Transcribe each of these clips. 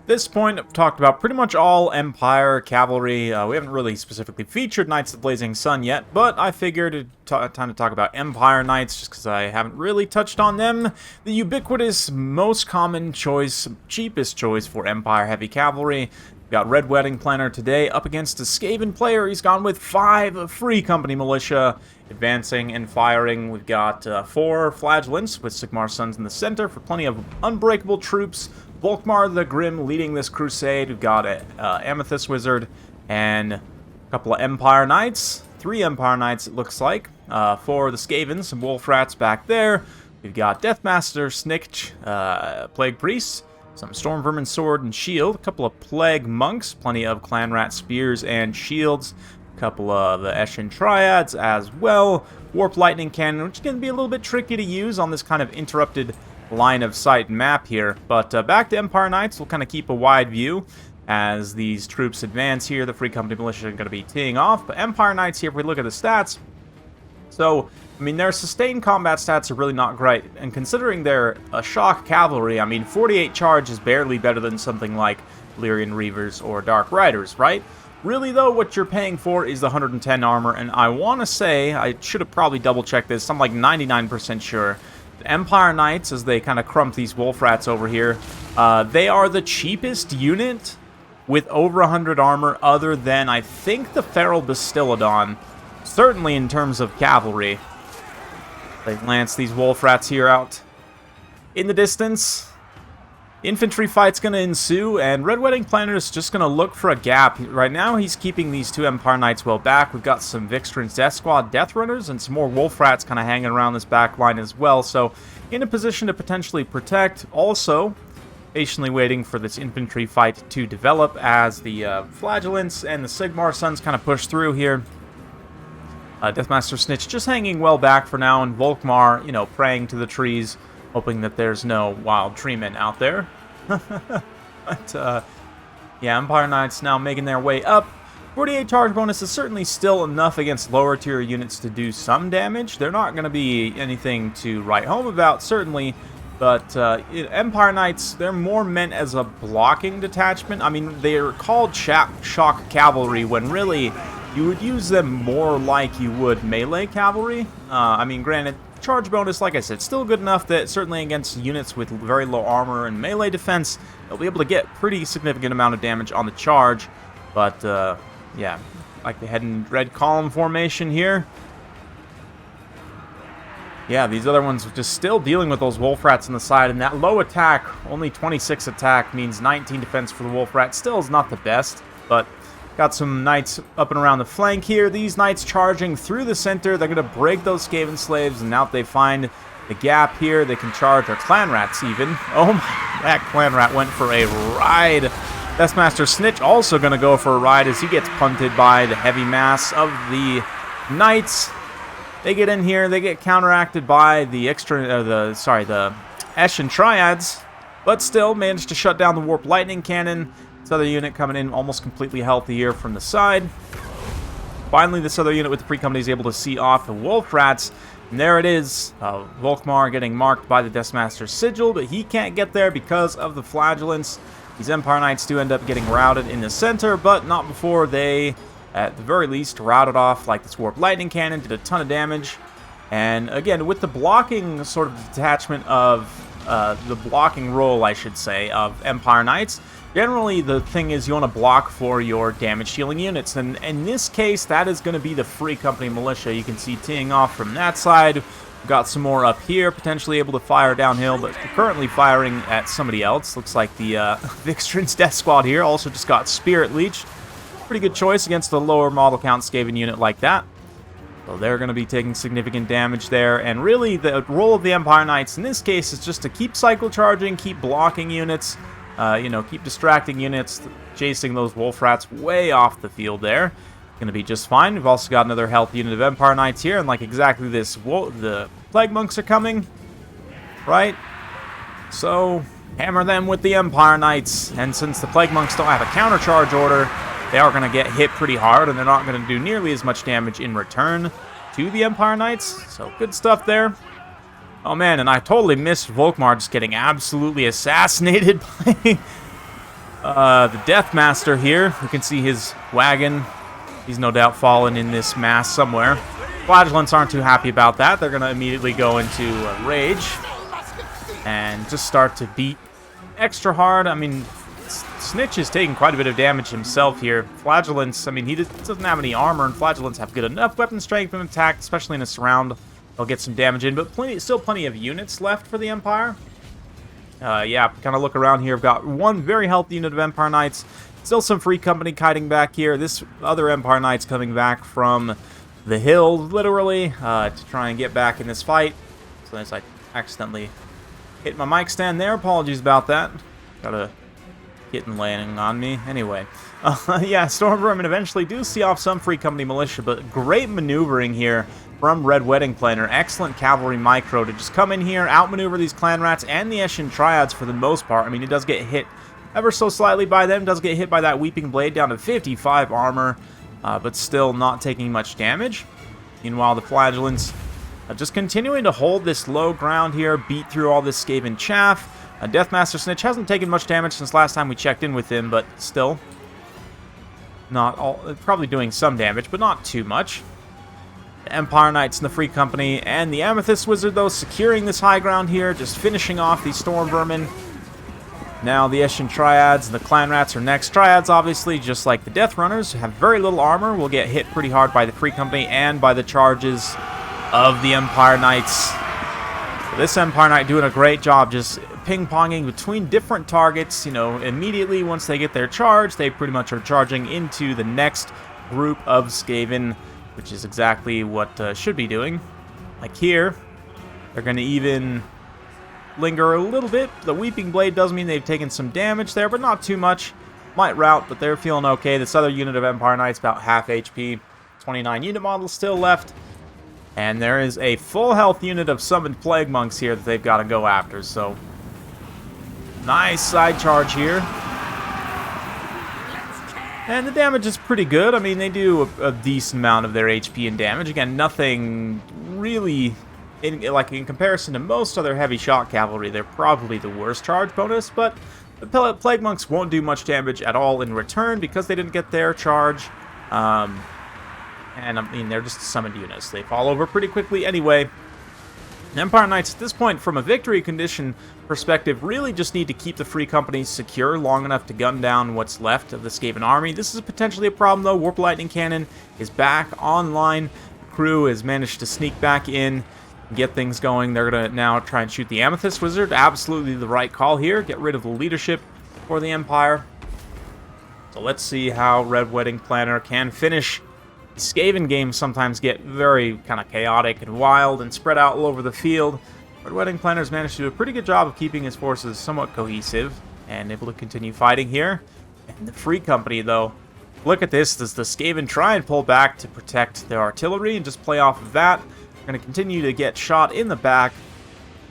this point, I've talked about pretty much all Empire Cavalry. We haven't really specifically featured Knights of the Blazing Sun yet, but I figured it's time to talk about Empire Knights, just because I haven't really touched on them. The ubiquitous, most common choice, cheapest choice for Empire Heavy Cavalry. We've got Red Wedding Planner today up against a Skaven player. He's gone with 5 Free Company Militia, advancing and firing. We've got 4 Flagellants with Sigmar Sons in the center for plenty of unbreakable troops. Volkmar the Grim leading this crusade. We've got an Amethyst Wizard and a couple of Empire Knights. 3 Empire Knights, it looks like. 4 of the Skaven, some Wolf Rats back there. We've got Deathmaster, Snikch, Plague Priests, some Storm Vermin Sword and Shield, a couple of Plague Monks, plenty of Clan Rat Spears and Shields, a couple of the Eshin Triads as well. Warp Lightning Cannon, which is going to be a little bit tricky to use on this kind of interrupted line of sight map here. But back to Empire Knights, we'll kind of keep a wide view as these troops advance here. The Free Company Militia are going to be teeing off, but Empire Knights here, if we look at the stats, so I mean, their sustained combat stats are really not great, and considering they're a shock cavalry, I mean, 48 charge is barely better than something like Lyrian Reavers or Dark Riders, right? Really, though, what you're paying for is the 110 armor, and I want to say, I should have probably double-checked this, I'm like 99% sure, the Empire Knights, as they kind of crump these Wolf Rats over here, they are the cheapest unit with over 100 armor other than, I think, the Feral Bastiladon, certainly in terms of cavalry. They lance these Wolf Rats here out in the distance. Infantry fight's going to ensue, and Red Wedding Planner is just going to look for a gap. Right now, he's keeping these 2 Empire Knights well back. We've got some Vixtran's Death Squad Death Runners and some more Wolf Rats kind of hanging around this back line as well. So, in a position to potentially protect. Also, patiently waiting for this infantry fight to develop as the Flagellants and the Sigmar Sons kind of push through here. Deathmaster Snitch just hanging well back for now, and Volkmar, you know, praying to the trees, hoping that there's no wild treemen out there. But, yeah, Empire Knights now making their way up. 48 charge bonus is certainly still enough against lower tier units to do some damage. They're not going to be anything to write home about, certainly, but Empire Knights, they're more meant as a blocking detachment. I mean, they're called shock cavalry when really you would use them more like you would melee cavalry. I mean, granted, charge bonus, like I said, still good enough that certainly against units with very low armor and melee defense, they'll be able to get pretty significant amount of damage on the charge. But, yeah, like they head in red column formation here. Yeah, these other ones are just still dealing with those Wolf Rats on the side, and that low attack, only 26 attack, means 19 defense for the Wolf Rat. Still is not the best, but got some Knights up and around the flank here. These Knights charging through the center. They're going to break those Skaven slaves, and now that they find the gap here, they can charge their Clan Rats even. Oh my, that Clan Rat went for a ride. Deathmaster Snitch also going to go for a ride as he gets punted by the heavy mass of the Knights. They get in here, they get counteracted by the the Eshin Triads, but still managed to shut down the Warp Lightning Cannon. This other unit coming in almost completely healthy here from the side. Finally, this other unit with the Free Company is able to see off the Wolf Rats. And there it is. Volkmar getting marked by the Deathmaster's Sigil, but he can't get there because of the Flagellants. These Empire Knights do end up getting routed in the center, but not before they, at the very least, routed off like this Warp Lightning Cannon, did a ton of damage. And again, with the blocking sort of detachment of the blocking role, I should say, of Empire Knights, generally the thing is you want to block for your damage dealing units, and in this case that is going to be the Free Company Militia. You can see teeing off from that side. We've got some more up here, potentially able to fire downhill, but currently firing at somebody else. Looks like the Vixtran's Death Squad here also just got Spirit Leech. Pretty good choice against a lower model count Skaven unit like that. So they're going to be taking significant damage there, and really the role of the Empire Knights in this case is just to keep cycle charging, keep blocking units, you know, keep distracting units, chasing those Wolf Rats way off the field there. Going to be just fine. We've also got another health unit of Empire Knights here, and like exactly this, the Plague Monks are coming, right? So hammer them with the Empire Knights, and since the Plague Monks don't have a countercharge order, they are going to get hit pretty hard, and they're not going to do nearly as much damage in return to the Empire Knights. So good stuff there. Oh man, and I totally missed Volkmar just getting absolutely assassinated by The Death Master here. You can see his wagon. He's no doubt fallen in this mass somewhere. Flagellants aren't too happy about that. They're going to immediately go into rage and just start to beat extra hard. I mean, Snitch is taking quite a bit of damage himself here. Flagellants, I mean, he doesn't have any armor, and Flagellants have good enough weapon strength and attack, especially in a surround. They'll get some damage in, but still plenty of units left for the Empire. Yeah, kind of look around here. I've got one very healthy unit of Empire Knights. Still some free company kiting back here. This other Empire Knight's coming back from the hill, literally, to try and get back in this fight. So as I accidentally hit my mic stand there, apologies about that. Got a kitten landing on me. Anyway, yeah, Storm Vermin eventually do see off some free company militia, but great maneuvering here from Red Wedding Planner. Excellent cavalry micro to just come in here, outmaneuver these clan rats and the Eshin Triads for the most part. I mean, it does get hit ever so slightly by them, does get hit by that Weeping Blade down to 55 armor, but still not taking much damage. Meanwhile, the Flagellants just continuing to hold this low ground here, beat through all this Skaven chaff. Deathmaster Snitch hasn't taken much damage since last time we checked in with him, but still not all, probably doing some damage, but not too much. The Empire Knights and the Free Company and the Amethyst Wizard, though, securing this high ground here, just finishing off these Storm Vermin. Now the Eshin Triads and the Clan Rats are next. Triads, obviously, just like the Death Runners, have very little armor, will get hit pretty hard by the Free Company and by the charges of the Empire Knights. This Empire Knight doing a great job just ping-ponging between different targets. You know, immediately once they get their charge, they pretty much are charging into the next group of Skaven, which is exactly what should be doing. Like here, they're going to even linger a little bit. The Weeping Blade does mean they've taken some damage there, but not too much. Might rout, but they're feeling okay. This other unit of Empire Knights, about half HP. 29 unit models still left. And there is a full health unit of Summoned Plague Monks here that they've got to go after. So, nice side charge here. And the damage is pretty good. I mean, they do a decent amount of their HP and damage. Again, nothing really, in comparison to most other heavy shot cavalry, they're probably the worst charge bonus, but the Plague Monks won't do much damage at all in return because they didn't get their charge. And I mean, they're just summoned units. They fall over pretty quickly anyway. Empire Knights, at this point, from a victory condition perspective, really just need to keep the Free Company secure long enough to gun down what's left of the Skaven army. This is potentially a problem, though. Warp Lightning Cannon is back online. The crew has managed to sneak back in, get things going. They're going to now try and shoot the Amethyst Wizard. Absolutely the right call here. Get rid of the leadership for the Empire. So let's see how Red Wedding Planner can finish. Skaven games sometimes get very kind of chaotic and wild and spread out all over the field. Red Wedding Planner's managed to do a pretty good job of keeping his forces somewhat cohesive and able to continue fighting here. And the Free Company, though, look at this. Does the Skaven try and pull back to protect their artillery and just play off of that? They're going to continue to get shot in the back.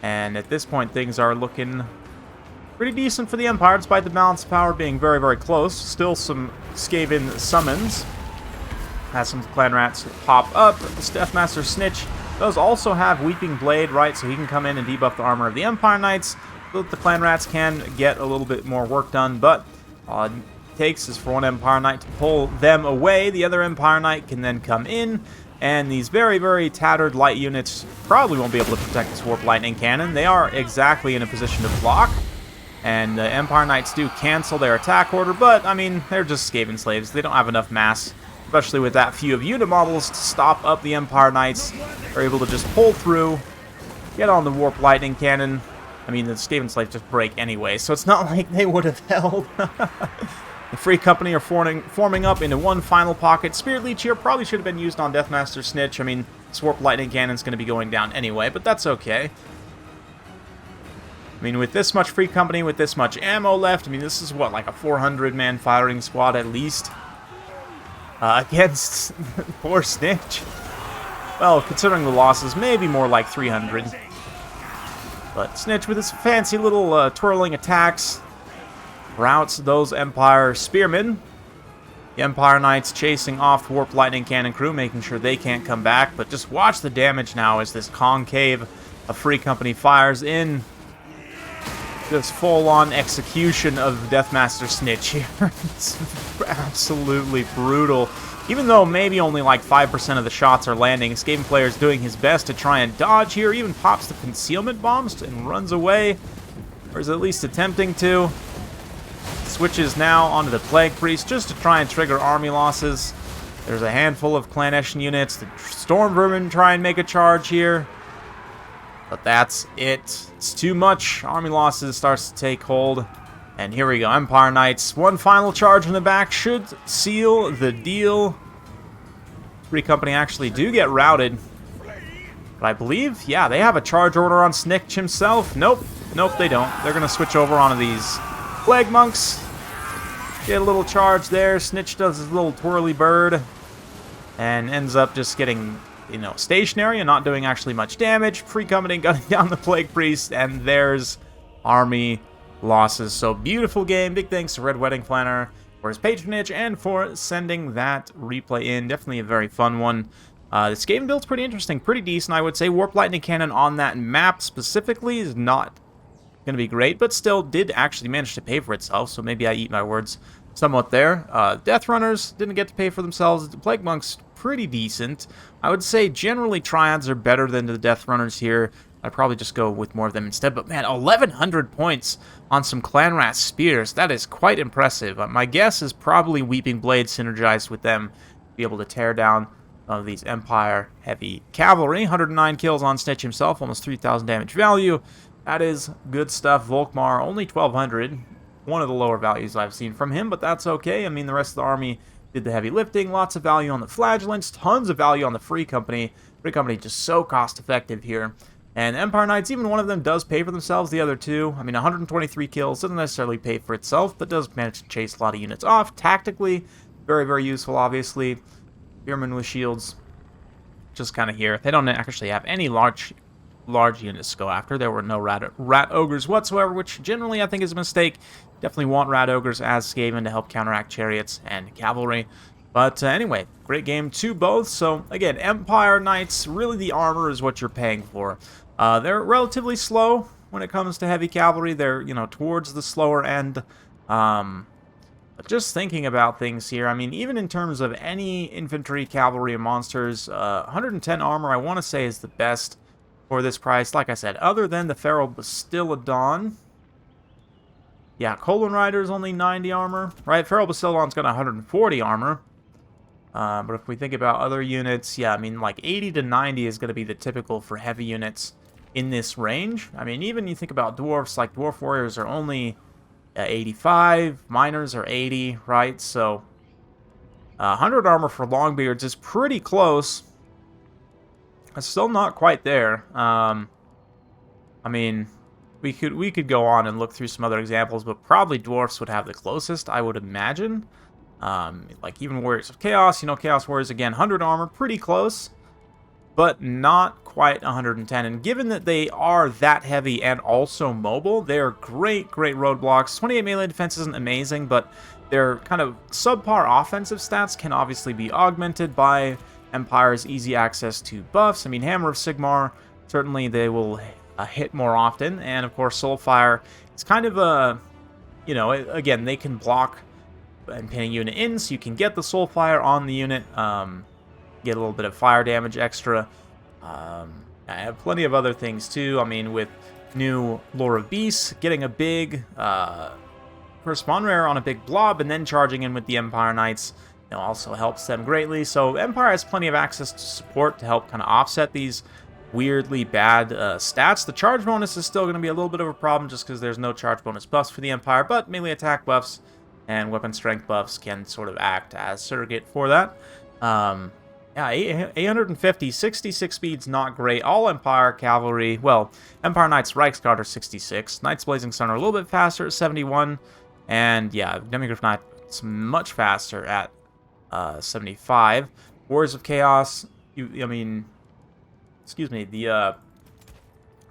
And at this point, things are looking pretty decent for the Empire, despite the balance of power being very, very close. Still some Skaven summons. Has some Clan Rats pop up. The Deathmaster Snitch does also have Weeping Blade, right? So he can come in and debuff the armor of the Empire Knights so that the Clan Rats can get a little bit more work done. But all it takes is for one Empire Knight to pull them away. The other Empire Knight can then come in. And these very, very tattered light units probably won't be able to protect this Warp Lightning Cannon. They are exactly in a position to block. And the Empire Knights do cancel their attack order. But, I mean, they're just Skaven slaves. They don't have enough mass, especially with that few of unit models, to stop up the Empire Knights. They're able to just pull through, get on the Warp Lightning Cannon. I mean, the Skaven slaves just break anyway, so it's not like they would have held. The Free Company are forming up into one final pocket. Spirit Leech here probably should have been used on Deathmaster Snitch. I mean, this Warp Lightning Cannon's going to be going down anyway, but that's okay. I mean, with this much Free Company, with this much ammo left, I mean, this is what, like a 400-man firing squad at least? Against poor Snitch. Well, considering the losses, maybe more like 300. But Snitch, with his fancy little twirling attacks, routs those Empire Spearmen. The Empire Knights chasing off the Warp Lightning Cannon crew, making sure they can't come back. But just watch the damage now as this concave of Free Company fires in. Just full-on execution of Deathmaster Snitch here. It's absolutely brutal. Even though maybe only like 5% of the shots are landing, Skaven player is doing his best to try and dodge here. Even pops the concealment bombs and runs away, or is at least attempting to. Switches now onto the Plague Priest just to try and trigger army losses. There's a handful of Claneshn units. The Storm Vermin try and make a charge here. But that's it. It's too much. Army losses starts to take hold. And here we go. Empire Knights. One final charge from the back should seal the deal. Free Company actually do get routed. But I believe, yeah, they have a charge order on Snitch himself. Nope. Nope, they don't. They're going to switch over onto these Plague Monks. Get a little charge there. Snitch does his little twirly bird. And ends up just getting, you know, stationary and not doing actually much damage. Free Company gunning down the Plague Priest, and there's army losses. So beautiful game. Big thanks to Red Wedding Planner for his patronage and for sending that replay in. Definitely a very fun one. This game build's pretty interesting, pretty decent, I would say. Warp Lightning Cannon on that map specifically is not going to be great, but still did actually manage to pay for itself, so maybe I eat my words somewhat there. Death Runners didn't get to pay for themselves. The Plague Monks, pretty decent. I would say generally Triads are better than the Death Runners here. I'd probably just go with more of them instead. But man, 1,100 points on some Clanrat Spears. That is quite impressive. My guess is probably Weeping Blade synergized with them to be able to tear down these Empire heavy cavalry. 109 kills on Snitch himself, almost 3,000 damage value. That is good stuff. Volkmar, only 1,200. One of the lower values I've seen from him, but that's okay. I mean, the rest of the army did the heavy lifting. Lots of value on the Flagellants. Tons of value on the Free Company. Free Company just so cost effective here. And Empire Knights, even one of them does pay for themselves. The other two, I mean, 123 kills doesn't necessarily pay for itself, but does manage to chase a lot of units off. Tactically, very, very useful, obviously. Spearmen with shields, just kind of here. They don't actually have any large units to go after. There were no rat ogres whatsoever, which generally I think is a mistake. Definitely want rat ogres as Skaven to help counteract chariots and cavalry. But anyway, great game to both. So again, Empire Knights, really the armor is what you're paying for. They're relatively slow when it comes to heavy cavalry. They're, you know, towards the slower end. But just thinking about things here, I mean, even in terms of any infantry, cavalry, and monsters, 110 armor, I want to say, is the best for this price. Like I said, other than the Feral Bastiladon. Yeah, Colon Rider is only 90 armor, right? Feral Bastiladon's got 140 armor. But if we think about other units, yeah, I mean, like 80 to 90 is going to be the typical for heavy units in this range. I mean, even you think about dwarfs, like Dwarf Warriors are only 85, Miners are 80, right? So 100 armor for Longbeards is pretty close. It's still not quite there. I mean, we could go on and look through some other examples, but probably dwarfs would have the closest, I would imagine. Like even Warriors of Chaos, you know, Chaos Warriors, again, 100 armor, pretty close, but not quite 110. And given that they are that heavy and also mobile, they're great roadblocks. 28 melee defense isn't amazing, but their kind of subpar offensive stats can obviously be augmented by Empire's easy access to buffs. I mean, Hammer of Sigmar, certainly they will hit more often. And of course, Soulfire, it's kind of a, you know, again, they can block and pin a unit in, so you can get the Soulfire on the unit, get a little bit of fire damage extra. I have plenty of other things too. I mean, with new Lore of Beasts, getting a big first spawn rare on a big blob and then charging in with the Empire Knights, you know, also helps them greatly. So Empire has plenty of access to support to help kind of offset these weirdly bad stats. The charge bonus is still going to be a little bit of a problem just because there's no charge bonus buffs for the Empire, but melee attack buffs and weapon strength buffs can sort of act as surrogate for that. Yeah, 850, 66 speed's not great. All Empire Cavalry, well, Empire Knights Reichsguard are 66. Knights Blazing Sun are a little bit faster at 71. And yeah, Demigryph Knights much faster at 75. Warriors of Chaos, the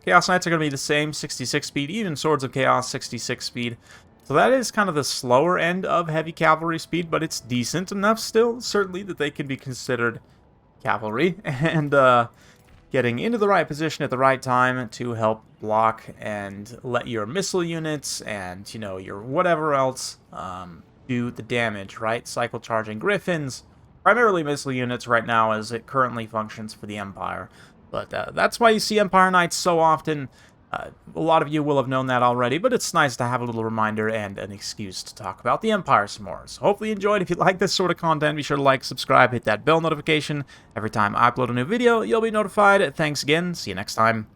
Chaos Knights are going to be the same, 66 speed. Even Swords of Chaos, 66 speed. So that is kind of the slower end of heavy cavalry speed, but it's decent enough still, certainly, that they can be considered cavalry. And getting into the right position at the right time to help block and let your missile units and, you know, your whatever else do the damage, right? Cycle charging Griffins, primarily missile units right now as it currently functions for the Empire. But that's why you see Empire Knights so often. A lot of you will have known that already, but it's nice to have a little reminder and an excuse to talk about the Empire some more. So hopefully you enjoyed. If you like this sort of content, be sure to like, subscribe, hit that bell notification. Every time I upload a new video, you'll be notified. Thanks again. See you next time.